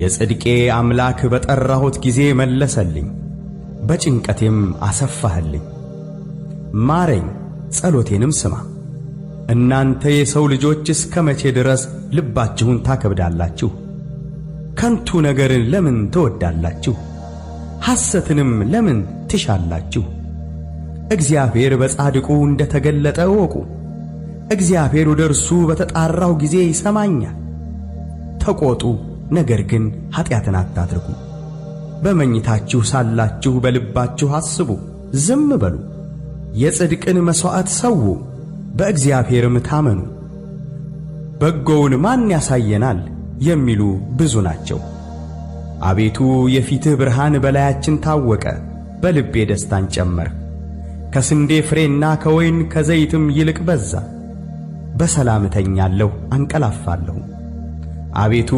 የጽድቄ አምላክ በጠራሁት ጊዜ መለሰልኝ፣ በጭንቀቴም አሰፋህልኝ። ማረኝ፣ ጸሎቴንም ስማ። እናንተ የሰው ልጆች እስከ መቼ ድረስ ልባችሁን ታከብዳላችሁ? ከንቱ ነገርን ለምን ትወዳላችሁ? ሐሰትንም ለምን ትሻላችሁ? እግዚአብሔር በጻድቁ እንደ ተገለጠ እወቁ። እግዚአብሔር ወደ እርሱ በተጣራሁ ጊዜ ይሰማኛል። ተቆጡ፣ ነገር ግን ኀጢአትን አታድርጉ። በመኝታችሁ ሳላችሁ በልባችሁ አስቡ፣ ዝም በሉ። የጽድቅን መሥዋዕት ሰዉ፣ በእግዚአብሔርም ታመኑ። በጎውን ማን ያሳየናል የሚሉ ብዙ ናቸው። አቤቱ የፊትህ ብርሃን በላያችን ታወቀ፣ በልቤ ደስታን ጨመርህ። ከስንዴ ፍሬና ከወይን ከዘይትም ይልቅ በዛ። በሰላም እተኛለሁ አንቀላፋለሁ። አቤቱ